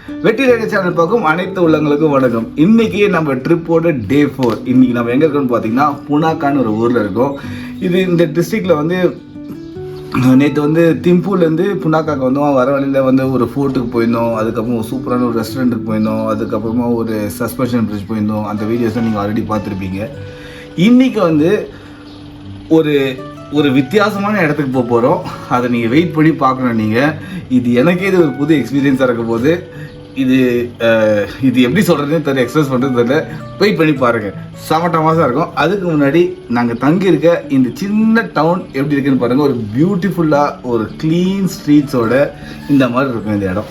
வெற்றி radio channel பார்க்கும் அனைத்து உள்ளங்களுக்கும் வணக்கம். இன்னைக்கு நம்ம ட்ரிப்போட டே 4. இன்னைக்கு நம்ம எங்கே இருக்கோம்னு பார்த்தீங்கன்னா புனாக்கான்னு ஒரு ஊரில் இருக்கோம். இது இந்த டிஸ்ட்ரிக்டில் வந்து நேற்று வந்து திம்பூர்லேருந்து புனாக்காக்கு வந்தோம். வர வழியில் வந்து ஒரு ஃபோர்ட்டுக்கு போயிருந்தோம். அதுக்கப்புறம் ஒரு சூப்பரான ஒரு ரெஸ்டாரண்ட்டுக்கு போயிருந்தோம். அதுக்கப்புறமா ஒரு சஸ்பென்ஷன் பிரிட்ஜ் போயிருந்தோம். அந்த வீடியோஸ்லாம் நீங்கள் ஆல்ரெடி பார்த்துருப்பீங்க. இன்றைக்கி வந்து ஒரு வித்தியாசமான இடத்துக்கு போக போகிறோம். அதை நீங்கள் வெயிட் பண்ணி பார்க்கணும். நீங்கள் இது எனக்கே இது ஒரு புது எக்ஸ்பீரியன்ஸாக இருக்கும் போது இது எப்படி சொல்கிறதுன்னு தெரியல, எக்ஸ்பிரஸ் பண்ணுறது தெரியல. வெயிட் பண்ணி பாருங்கள், சமட்டமாசாக இருக்கும். அதுக்கு முன்னாடி நாங்கள் தங்கியிருக்க இந்த சின்ன டவுன் எப்படி இருக்குன்னு பாருங்கள். ஒரு பியூட்டிஃபுல்லாக ஒரு க்ளீன் ஸ்ட்ரீட்ஸோட இந்த மாதிரி இருக்கும் இந்த இடம்.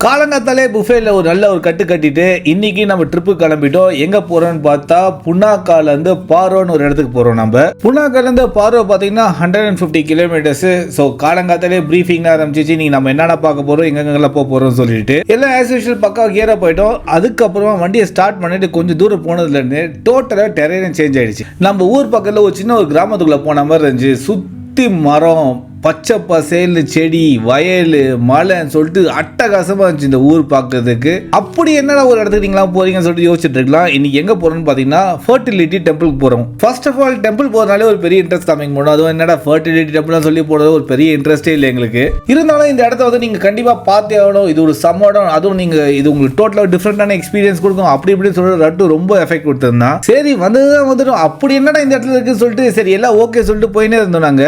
காலங்காத்தாலே புஃபேல ஒரு நல்ல ஒரு கட்டு கட்டிட்டு இன்னைக்கு நம்ம ட்ரிப்பு கிளம்பிட்டோம். எங்க போறோம்னு பார்த்தா புனாக்கால இருந்து பாரோன்னு ஒரு இடத்துக்கு போறோம். நம்ம புனாக்கால இருந்து பாரோ பாத்தீங்கன்னா 150 கிலோமீட்டர்ஸ். ஸோ காலங்காத்தாலே பிரீஃபிங் ஆரம்பிச்சிச்சு. நீங்க நம்ம என்னென்ன பார்க்க போறோம், எங்கெங்கெல்லாம் போக போறோம்னு சொல்லிட்டு எல்லாம் ஆஸ் யூஷுவல் பக்கா கியரா போயிட்டோம். அதுக்கப்புறமா வண்டியை ஸ்டார்ட் பண்ணிட்டு கொஞ்சம் தூரம் போனதுல இருந்து டோட்டலா டெரைன் சேஞ்ச் ஆயிடுச்சு. நம்ம ஊர் பக்கத்துல ஒரு சின்ன ஒரு கிராமத்துக்குள்ள போன மாதிரி இருந்துச்சு. சுத்தி மரம், பச்சை பசேல், செடி, வயல், மலைன்னு சொல்லிட்டு அட்டகாசமா இருந்துச்சு இந்த ஊர் பார்க்கறதுக்கு. அப்படி என்னடா ஒரு இடத்துக்கு நீங்களா போறீங்கன்னு சொல்லிட்டு யோசிச்சுட்டு இருக்கலாம். இன்னைக்கு எங்க போறோம்னு பாத்தீங்கன்னா ஃபர்டிலிட்டி டெம்பிளுக்கு போறோம். ஃபர்ஸ்ட் ஆஃப் ஆல் டெம்பிள் போறதுனாலே ஒரு பெரிய இன்ட்ரெஸ்ட் காமிக்க முடியும். அதுவும் என்னடா ஃபர்டிலிட்டி டெம்பிள் சொல்லி போறது ஒரு பெரிய இன்ட்ரெஸ்டே இல்லை எங்களுக்கு. இருந்தாலும் இந்த இடத்த வந்து நீங்க கண்டிப்பா பார்த்தே ஆகணும். இது ஒரு சம்மடம். அதுவும் நீங்க இது உங்களுக்கு டோட்டலா டிஃப்ரெண்டான எக்ஸ்பீரியன்ஸ் கொடுக்கும். அப்படி இப்படின்னு சொல்லிட்டு ரட்டு ரொம்ப எஃபெக்ட் கொடுத்திருந்தான். சரி வந்ததுதான் வந்துடும். அப்படி என்னடா இந்த இடத்துல இருக்குன்னு சொல்லிட்டு சரி எல்லாம் ஓகே சொல்லிட்டு போயினே இருந்தோம் நாங்க.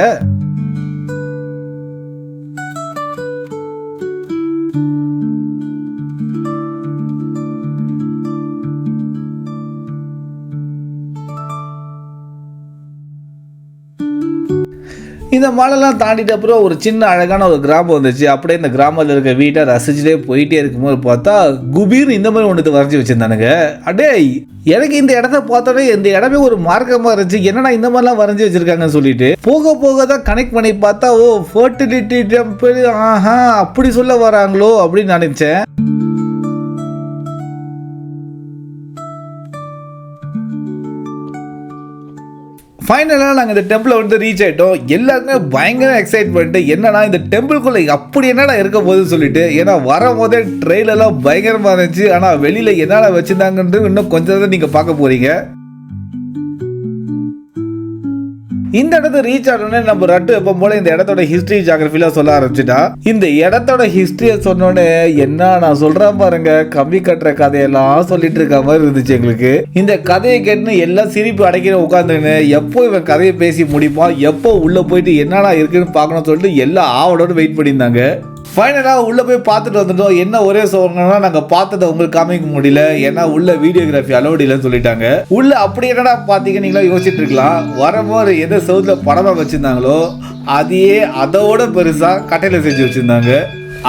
இந்த மலைலாம் தாண்டிட்ட அப்புறம் ஒரு சின்ன அழகான ஒரு கிராமம் வந்துச்சு. அப்படியே இந்த கிராமத்தில் இருக்க வீட்டை ரசிச்சுட்டே போயிட்டே இருக்கும்போது பார்த்தா குபீர் இந்த மாதிரி ஒன்று வரைஞ்சி வச்சிருந்தானுங்க. அடே எனக்கு இந்த இடத்த பார்த்தோன்னே இந்த இடமே ஒரு மார்க்கமாக இருந்துச்சு. என்னன்னா இந்த மாதிரிலாம் வரைஞ்சி வச்சிருக்காங்கன்னு சொல்லிட்டு போக போக தான் கனெக்ட் பண்ணி பார்த்தா ஓ ஃபர்டிலிட்டி டெம்பிள், ஆஹா அப்படி சொல்ல வராங்களோ அப்படின்னு நினைச்சேன். ஃபைனலாக நாங்கள் இந்த டெம்பிளை வந்து ரீச் ஆகிட்டோம். எல்லாருமே பயங்கர எக்ஸைட்மெண்ட். என்னன்னா இந்த டெம்பிள்குள்ளே அப்படி என்னடா இருக்க போகுதுன்னு சொல்லிட்டு. ஏன்னா வரும்போதே ட்ரெயிலெல்லாம் பயங்கரமாக இருந்துச்சு. ஆனால் வெளியில் என்னடா வச்சுருந்தாங்கன்றது இன்னும் கொஞ்சம் தான் நீங்கள் பார்க்க போகிறீங்க. இந்த இடத்த ரீச் ஆனோடனே நம்ம ரட்டு எப்போ போல இந்த இடத்தோட ஹிஸ்டரி ஜியோகிராஃபிலாம் சொல்ல ஆரம்பிச்சுட்டா. இந்த இடத்தோட ஹிஸ்டரியை சொன்னோடனே என்ன நான் சொல்றேன் பாருங்க, கம்பி கட்டுற கதையெல்லாம் சொல்லிட்டு இருக்க மாதிரி இருந்துச்சு எங்களுக்கு. இந்த கதையை கேட்டு எல்லாம் சிரிப்பு அடைக்கிற உட்காந்துன்னு எப்போ இவன் கதையை பேசி முடிப்பான், எப்போ உள்ள போயிட்டு என்னடா இருக்குன்னு பார்க்கணும்னு சொல்லிட்டு எல்லாம் ஆவலோட வெயிட் பண்ணியிருந்தாங்க. ஃபைனலாக உள்ளே போய் பார்த்துட்டு வந்துட்டோம். என்ன ஒரே சொல்லணும்னா நாங்கள் பார்த்ததை உங்களுக்கு காமிக்க முடியல. ஏன்னா உள்ள வீடியோகிராஃபி அலோடு இல்லைன்னு சொல்லிட்டாங்க. உள்ள அப்படி என்னடா பார்த்தீங்க நீங்களா யோசிச்சுட்டு இருக்கலாம். வரும்போது எதை சவுத்தில் படமாக வச்சுருந்தாங்களோ அதையே அதோட பெருசாக கட்டையில் செஞ்சு வச்சுருந்தாங்க.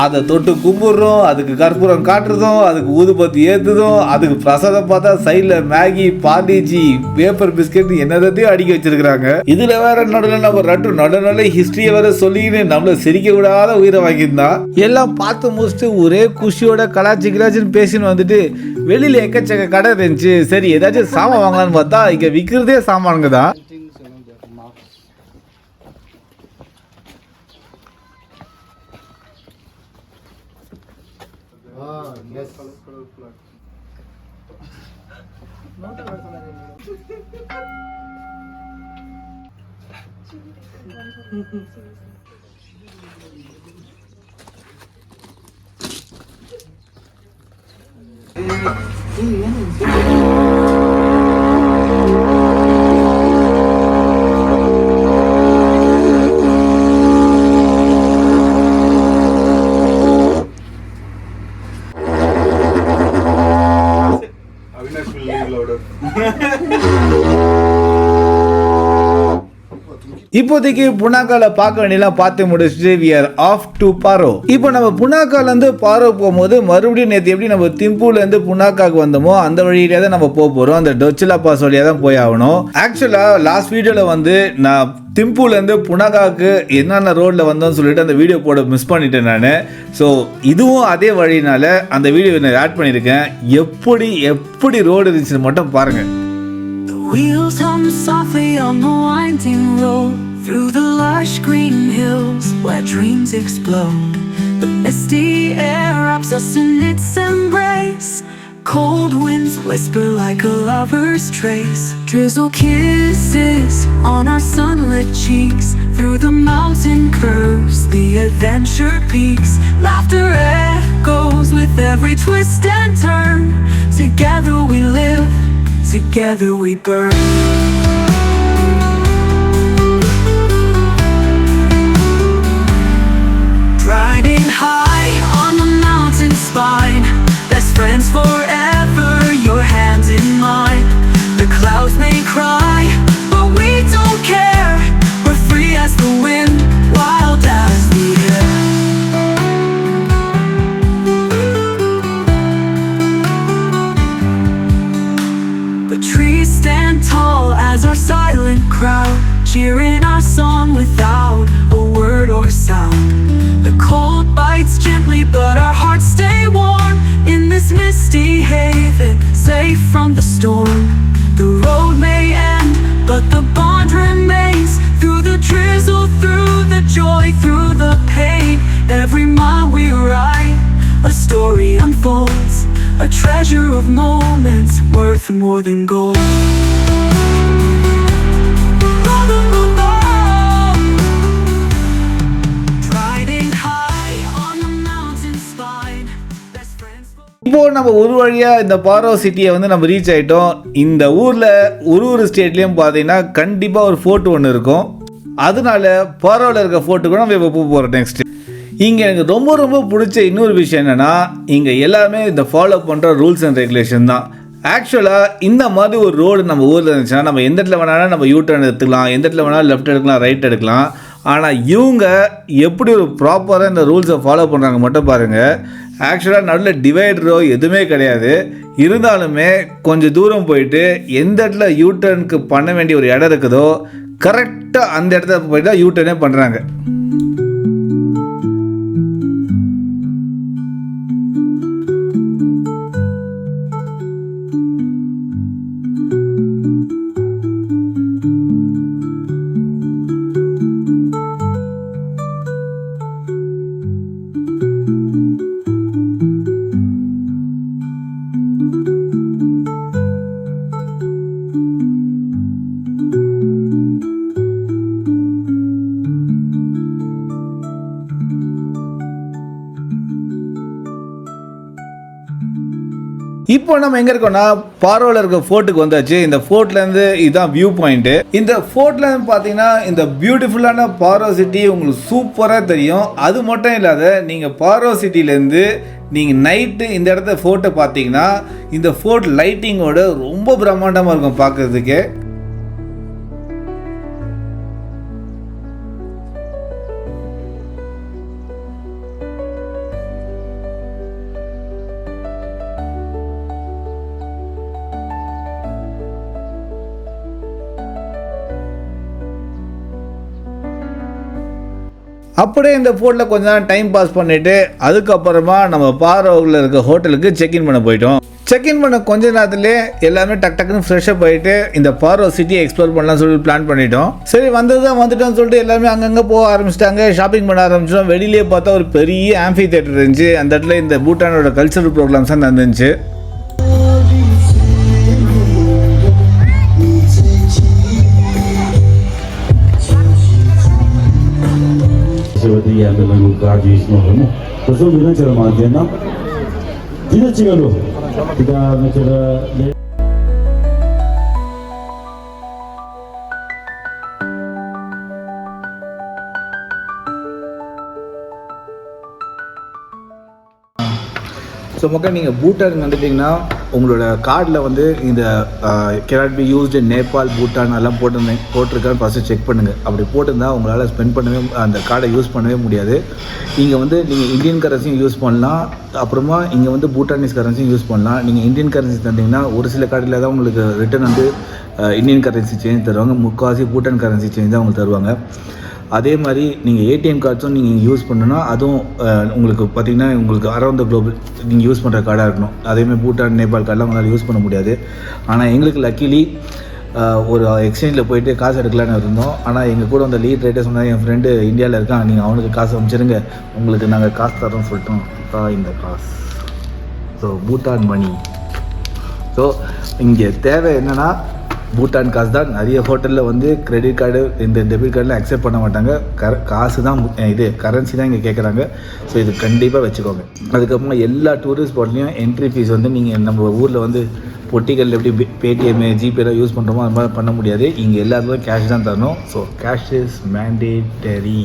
அதை தொட்டு கும்பிட்றோம், அதுக்கு கற்பூரம் காட்டுறதும், அதுக்கு ஊதுபத்தி ஏற்றுதும், அதுக்கு பிரசாதம் பார்த்தா சைடில் மேகி, பாண்டிஜி, பேப்பர் பிஸ்கெட் என்னதையும் அடிக்க வச்சிருக்கிறாங்க. இதுல வேற நடுவில் நம்ம ரட்டு நல்ல ஹிஸ்டரியை வேற சொல்லின்னு நம்மள சிரிக்க விடாத உயிரை வாங்கியிருந்தான். எல்லாம் பார்த்து முடிச்சுட்டு ஒரே குஷியோட கலாச்சின்னு பேசின்னு வந்துட்டு வெளியில எக்கச்சக்க கடை இருந்துச்சு. சரி ஏதாச்சும் சாமான் வாங்கலான்னு பார்த்தா இங்க விற்கிறதே சாமானுங்க தான். Yes. Avinash will leave louder. இப்போதைக்கு புனாக்கால பார்க்க வேண்டியலாம் பார்த்து முடிச்சுட்டு we are off to Paro. இப்போ நம்ம புனாக்கால இருந்து பாரோ போகும்போது மறுபடியும் நேற்று எப்படி நம்ம திம்புல இருந்து புனாக்காக்கு வந்தோமோ அந்த வழியிலே தான் நம்ம போறோம். அந்த டொச்சிலா பாஸ் வழியா தான் போய் ஆகணும். ஆக்சுவலா லாஸ்ட் வீடியோல வந்து நான் திம்புல இருந்து புனாகாக்கு என்னென்ன ரோட்ல வந்தோம்னு சொல்லிட்டு அந்த வீடியோ போட மிஸ் பண்ணிட்டேன் நான். ஸோ இதுவும் அதே வழினால அந்த வீடியோ நான் ஆட் பண்ணியிருக்கேன். எப்படி ரோடு இருந்துச்சுன்னு மட்டும் பாருங்க. Wheels hum softly on the winding road through the lush green hills where dreams explode. The misty air wraps us in its embrace. Cold winds whisper like a lover's trace. Drizzle kisses on our sunlit cheeks. Through the mountain curves, the adventure peaks. Laughter echoes with every twist and turn. Together we live, together we burn. Riding high on the mountain spine, best friends forever, your hand in mine. The clouds may cry, but we don't care. We're free as the wind, wild as the air. The trees stand tall as our silent crowd, cheering our song without a word or sound. The cold bites gently, but our hearts stay warm in this misty haven, safe from the storm. The road may end, but the bond remains. Through the drizzle, through the joy, through the pain, every mile we ride, a story unfolds, a treasure of moments worth more than gold. இப்போ நம்ம ஒரு வழியா இந்த borrow சிட்டியை வந்து நம்ம reach ஆயிட்டோம். இந்த ஊர்ல ஒரு ஸ்டேட்லயும் பார்த்தீங்கன்னா கண்டிப்பா ஒரு ஃபோர்ட் ஒன்று இருக்கும். அதனால பாரோவில் இருக்க ஃபோர்ட்டுக்கு நம்ம இப்போ போகிறோம். நெக்ஸ்ட் இங்கே எனக்கு ரொம்ப பிடிச்ச இன்னொரு விஷயம் என்னென்னா இங்கே எல்லாமே இந்த ஃபாலோ பண்ணுற ரூல்ஸ் அண்ட் ரெகுலேஷன் தான். ஆக்சுவலாக இந்த மாதிரி ஒரு ரோடு நம்ம ஊரில் இருந்துச்சுன்னா நம்ம எந்த இடத்துல வேணாலும் நம்ம யூ டர்ன் எடுத்துக்கலாம், எந்த இடத்துல வேணாலும் லெஃப்ட் எடுக்கலாம், ரைட் எடுக்கலாம். ஆனால் இவங்க எப்படி ஒரு ப்ராப்பராக இந்த ரூல்ஸை ஃபாலோ பண்ணுறாங்க மட்டும் பாருங்கள். ஆக்சுவலாக நடுவில் டிவைடரோ எதுவுமே கிடையாது. இருந்தாலுமே கொஞ்சம் தூரம் போயிட்டு எந்த இடத்துல யூ டர்னுக்கு பண்ண வேண்டிய ஒரு இடம் இருக்குதோ கரெக்டாக அந்த இடத்துல போயிட்டு யூ டர்னே பண்ணுறாங்க. இப்போ நம்ம எங்கே இருக்கோம்னா பாரோவில் இருக்க ஃபோர்ட்டுக்கு வந்தாச்சு. இந்த ஃபோர்ட்லேருந்து இதுதான் வியூ பாயிண்ட்டு. இந்த ஃபோர்ட்லேருந்து பார்த்தீங்கன்னா இந்த பியூட்டிஃபுல்லான பாரோ சிட்டி உங்களுக்கு சூப்பராக தெரியும். அது மட்டும் இல்லாத நீங்கள் பாரோ சிட்டிலேருந்து நீங்கள் நைட்டு இந்த இடத்த ஃபோர்ட்டை பார்த்தீங்கன்னா இந்த ஃபோர்ட் லைட்டிங்கோட ரொம்ப பிரம்மாண்டமாக இருக்கும் பார்க்குறதுக்கு. அப்படியே இந்த ஃபோர்ட்டில் கொஞ்ச நேரம் டைம் பாஸ் பண்ணிவிட்டு அதுக்கப்புறமா நம்ம பாரோவில் இருக்க ஹோட்டலுக்கு செக்இன் பண்ண போயிட்டோம். செக்இன் பண்ண கொஞ்ச நேரத்துலேயே எல்லாமே டக்குன்னு ஃப்ரெஷ்ஷப் ஆகிட்டு இந்த பாரோ சிட்டியை எக்ஸ்ப்ளோர் பண்ணலாம்னு சொல்லி பிளான் பண்ணிட்டோம். சரி வந்துட்டோம்னு சொல்லிட்டு எல்லாமே அங்கங்கே போக ஆரம்பிச்சிட்டாங்க, ஷாப்பிங் பண்ண ஆரம்பிச்சிட்டோம். வெளியிலே பார்த்தா ஒரு பெரிய ஆம்பி தியேட்டர் இருந்துச்சு. அந்த இடத்துல இந்த பூட்டானோட கல்ச்சரல் ப்ரோக்ராம்ஸ் தான் நடந்துச்சு. Sevdiği lagu kardeşim olur mu? Kızım bina çarama diyena. Dina çıkalı. Kita mesela so மக்கள் நீங்கள் பூட்டான் வந்துட்டிங்கன்னா உங்களோட கார்டில் வந்து இந்த cannot be used in Nepal, Bhutan எல்லாம் போட்டிருக்கான்னு ஃபஸ்ட்டு செக் பண்ணுங்கள். அப்படி போட்டிருந்தால் உங்களால் ஸ்பெண்ட் பண்ணவே அந்த கார்டை யூஸ் பண்ணவே முடியாது. இங்கே வந்து நீங்கள் இந்தியன் கரன்சியும் யூஸ் பண்ணலாம், அப்புறமா இங்கே வந்து பூட்டானிஸ் கரன்சியும் யூஸ் பண்ணலாம். நீங்கள் இந்தியன் கரன்சி தந்தீங்கன்னா ஒரு சில கார்டில் தான் உங்களுக்கு ரிட்டர்ன் வந்து இந்தியன் கரன்சி சேஞ்ச் தருவாங்க, முக்கால்வாசி பூட்டான் கரன்சி சேஞ்ச் தான் உங்களுக்கு தருவாங்க. அதே மாதிரி நீங்கள் ஏடிஎம் கார்ட்ஸும் நீங்கள் யூஸ் பண்ணணுன்னா அதுவும் உங்களுக்கு பார்த்திங்கன்னா உங்களுக்கு அரௌண்ட் த குளோபல் நீங்கள் யூஸ் பண்ணுற கார்டாக இருக்கணும். அதேமாதிரி பூட்டான், நேபாள் கார்டெலாம் உங்களால் யூஸ் பண்ண முடியாது. ஆனால் எங்களுக்கு லக்கிலி ஒரு எக்ஸ்சேஞ்சில் போயிட்டு காசு எடுக்கலான்னு இருந்தோம். ஆனால் எங்கள் கூட அந்த லீட் ரேட்டே சொன்னால் என் ஃப்ரெண்டு இந்தியாவில் இருக்கான், நீங்கள் அவனுக்கு காசு அமைச்சிருங்க, உங்களுக்கு நாங்கள் காசு தரோம்னு சொல்லிட்டோம். இந்த காசு ஸோ பூட்டான் மணி. ஸோ இங்கே தேவை என்னென்னா பூட்டான் காசு தான். நிறைய ஹோட்டலில் வந்து கிரெடிட் கார்டு இந்த டெபிட் கார்டில் அக்செப்ட் பண்ண மாட்டாங்க, காசு தான் இது கரன்சி தான் இங்கே கேட்குறாங்க. ஸோ இது கண்டிப்பாக வச்சுக்கோங்க. அதுக்கப்புறமா எல்லா டூரிஸ்ட் ஸ்பாட்லேயும் என்ட்ரி ஃபீஸ் வந்து நீங்கள் நம்ம ஊரில் வந்து பொட்டிகளில் எப்படி பேடிஎம், ஜிபேலாம் யூஸ் பண்ணுறோமோ அது மாதிரி பண்ண முடியாது. இங்கே எல்லாத்துக்கும் கேஷ் தான் தரணும். So cash is mandatory.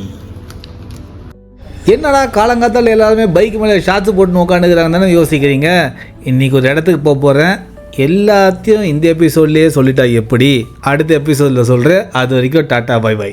என்னடா காலங்காத்தால் எல்லாருமே பைக் மேலே ஷார்ட்ஸ் போட்டு உட்காந்துக்கிறாங்க தானே யோசிக்கிறீங்க. இன்றைக்கி ஒரு இடத்துக்கு போகிறேன். எல்லாத்தையும் இந்த எபிசோட்லேயே சொல்லிட்டா எப்படி? அடுத்த எபிசோடில் சொல்கிறேன். அது வரைக்கும் டாட்டா, பை பை.